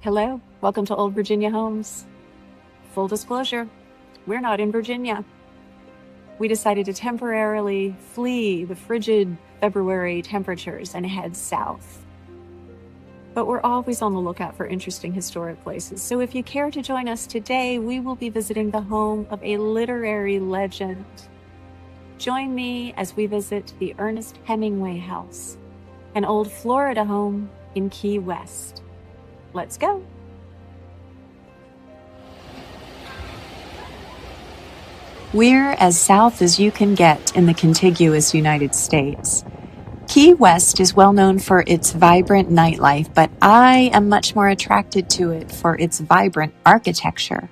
Hello, welcome to Old Virginia Homes. Full disclosure, we're not in Virginia. We decided to temporarily flee the frigid February temperatures and head south. But we're always on the lookout for interesting historic places. So if you care to join us today, we will be visiting the home of a literary legend. Join me as we visit the Ernest Hemingway House, an old Florida home in Key West. Let's go. We're as south as you can get in the contiguous United States. Key West is well known for its vibrant nightlife, but I am much more attracted to it for its vibrant architecture,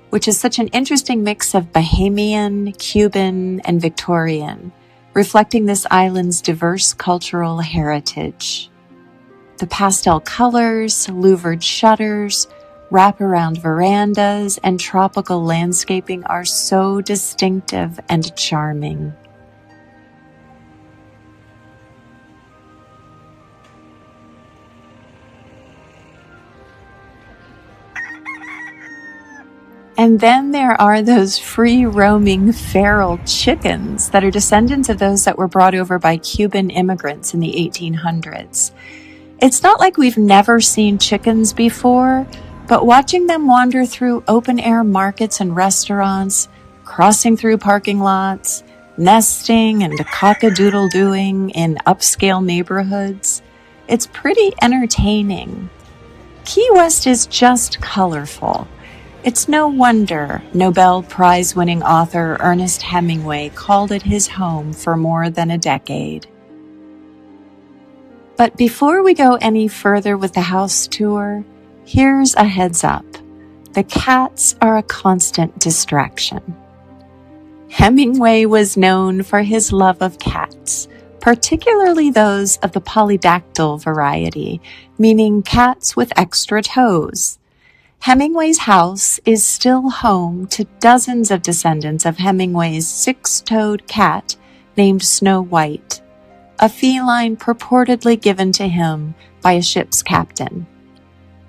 which is such an interesting mix of Bahamian, Cuban, and Victorian, reflecting this island's diverse cultural heritage. The pastel colors, louvered shutters, wraparound verandas, and tropical landscaping are so distinctive and charming. And then there are those free-roaming feral chickens that are descendants of those that were brought over by Cuban immigrants in the 1800s. It's not like we've never seen chickens before, but watching them wander through open-air markets and restaurants, crossing through parking lots, nesting and cock-a-doodle-dooing in upscale neighborhoods, it's pretty entertaining. Key West is just colorful. It's no wonder Nobel Prize-winning author Ernest Hemingway called it his home for more than a decade. But before we go any further with the house tour, here's a heads up. The cats are a constant distraction. Hemingway was known for his love of cats, particularly those of the polydactyl variety, meaning cats with extra toes. Hemingway's house is still home to dozens of descendants of Hemingway's six-toed cat named Snow White, a feline purportedly given to him by a ship's captain.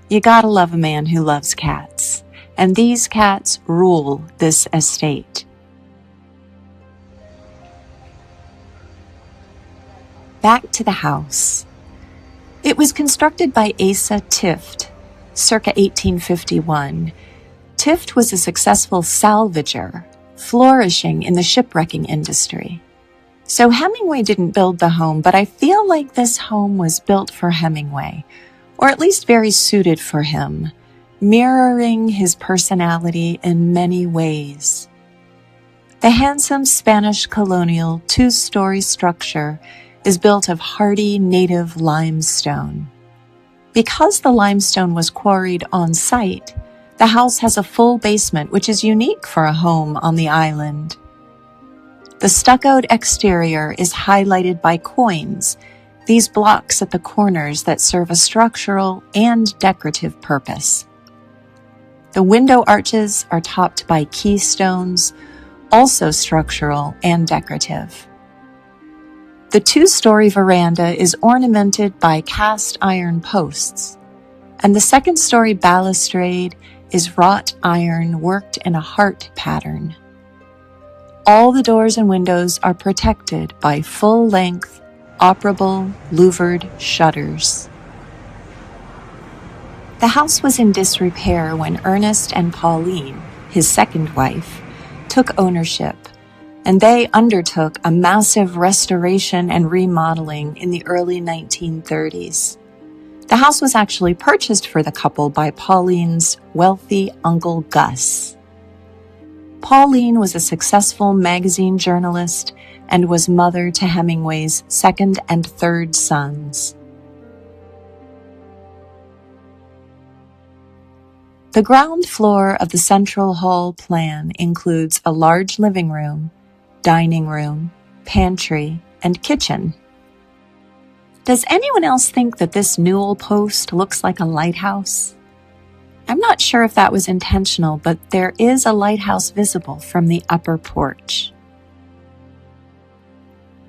You gotta love a man who loves cats, and these cats rule this estate. Back to the house. It was constructed by Asa Tift, circa 1851. Tift was a successful salvager, flourishing in the shipwrecking industry. So Hemingway didn't build the home, but I feel like this home was built for Hemingway, or at least very suited for him, mirroring his personality in many ways. The handsome Spanish Colonial two-story structure is built of hardy native limestone. Because the limestone was quarried on site, the house has a full basement, which is unique for a home on the island. The stuccoed exterior is highlighted by coins, these blocks at the corners that serve a structural and decorative purpose. The window arches are topped by keystones, also structural and decorative. The two-story veranda is ornamented by cast iron posts, and the second-story balustrade is wrought iron worked in a heart pattern. All the doors and windows are protected by full-length, operable, louvered shutters. The house was in disrepair when Ernest and Pauline, his second wife, took ownership, and they undertook a massive restoration and remodeling in the early 1930s. The house was actually purchased for the couple by Pauline's wealthy Uncle Gus. Pauline was a successful magazine journalist and was mother to Hemingway's second and third sons. The ground floor of the central hall plan includes a large living room, dining room, pantry, and kitchen. Does anyone else think that this newel post looks like a lighthouse? I'm not sure if that was intentional, but there is a lighthouse visible from the upper porch.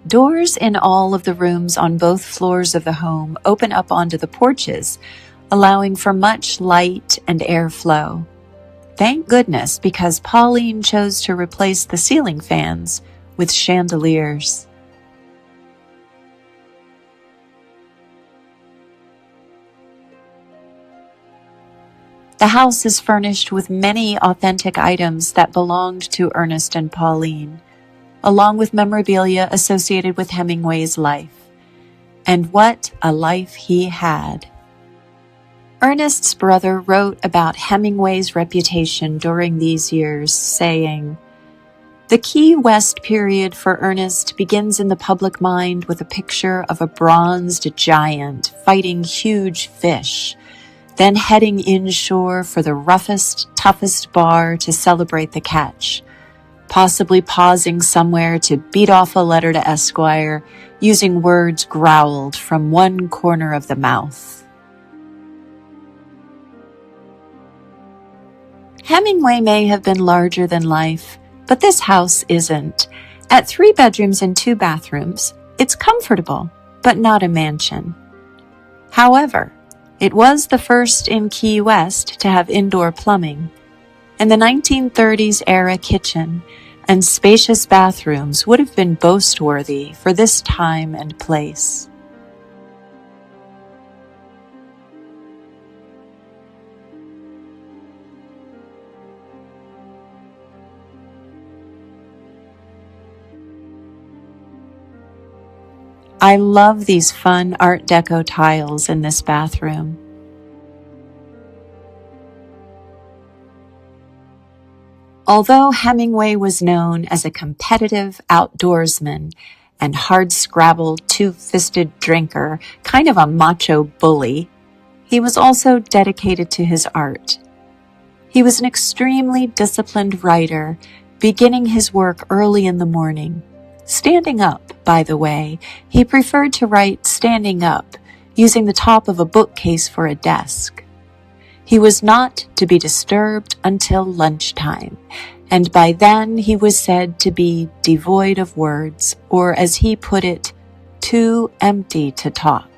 Doors in all of the rooms on both floors of the home open up onto the porches, allowing for much light and airflow. Thank goodness, because Pauline chose to replace the ceiling fans with chandeliers. The house is furnished with many authentic items that belonged to Ernest and Pauline, along with memorabilia associated with Hemingway's life. And what a life he had! Ernest's brother wrote about Hemingway's reputation during these years, saying, "The Key West period for Ernest begins in the public mind with a picture of a bronzed giant fighting huge fish, then heading inshore for the roughest, toughest bar to celebrate the catch, possibly pausing somewhere to beat off a letter to Esquire, using words growled from one corner of the mouth." Hemingway may have been larger than life, but this house isn't. At 3 bedrooms and 2 bathrooms, it's comfortable, but not a mansion. However, it was the first in Key West to have indoor plumbing, and the 1930s era kitchen and spacious bathrooms would have been boast-worthy for this time and place. I love these fun Art Deco tiles in this bathroom. Although Hemingway was known as a competitive outdoorsman and hard-scrabble, two-fisted drinker, kind of a macho bully, he was also dedicated to his art. He was an extremely disciplined writer, beginning his work early in the morning. Standing up, by the way, he preferred to write standing up, using the top of a bookcase for a desk. He was not to be disturbed until lunchtime, and by then he was said to be devoid of words, or as he put it, too empty to talk.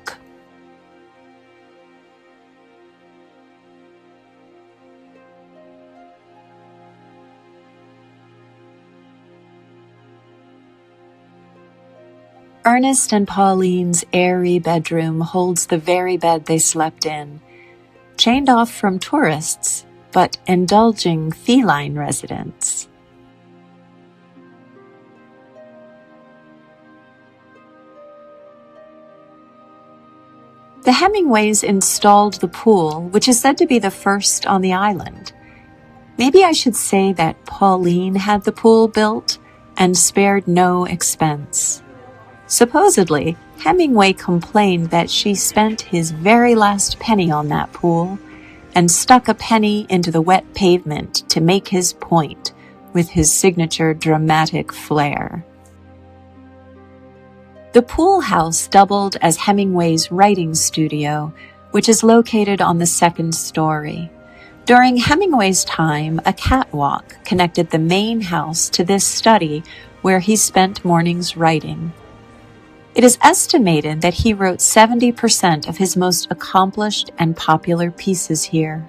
Ernest and Pauline's airy bedroom holds the very bed they slept in, chained off from tourists, but indulging feline residents. The Hemingways installed the pool, which is said to be the first on the island. Maybe I should say that Pauline had the pool built and spared no expense. Supposedly, Hemingway complained that she spent his very last penny on that pool and stuck a penny into the wet pavement to make his point with his signature dramatic flair. The pool house doubled as Hemingway's writing studio, which is located on the 2nd story. During Hemingway's time, a catwalk connected the main house to this study where he spent mornings writing. It is estimated that he wrote 70% of his most accomplished and popular pieces here.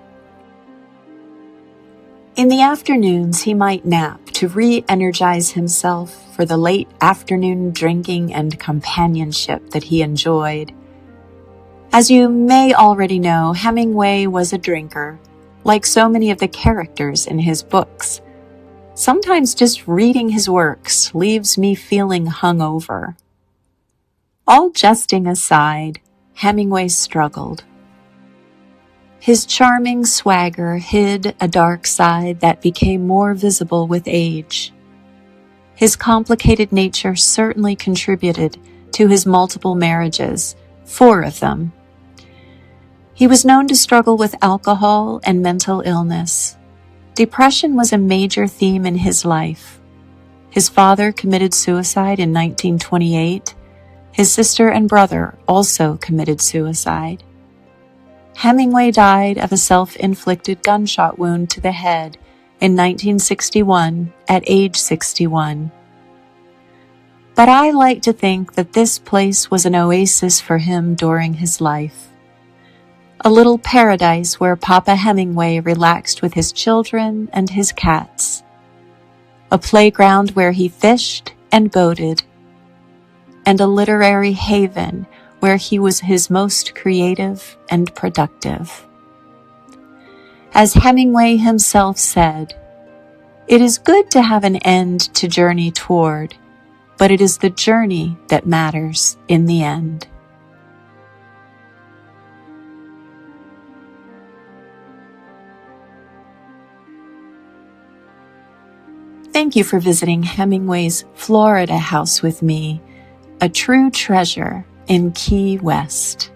In the afternoons, he might nap to re-energize himself for the late afternoon drinking and companionship that he enjoyed. As you may already know, Hemingway was a drinker, like so many of the characters in his books. Sometimes just reading his works leaves me feeling hungover. All jesting aside, Hemingway struggled. His charming swagger hid a dark side that became more visible with age. His complicated nature certainly contributed to his multiple marriages, 4 of them. He was known to struggle with alcohol and mental illness. Depression was a major theme in his life. His father committed suicide in 1928. His sister and brother also committed suicide. Hemingway died of a self-inflicted gunshot wound to the head in 1961 at age 61. But I like to think that this place was an oasis for him during his life. a little paradise where Papa Hemingway relaxed with his children and his cats, a playground where he fished and boated, and a literary haven where he was his most creative and productive. As Hemingway himself said, "It is good to have an end to journey toward, but it is the journey that matters in the end." Thank you for visiting Hemingway's Florida house with me, a true treasure in Key West.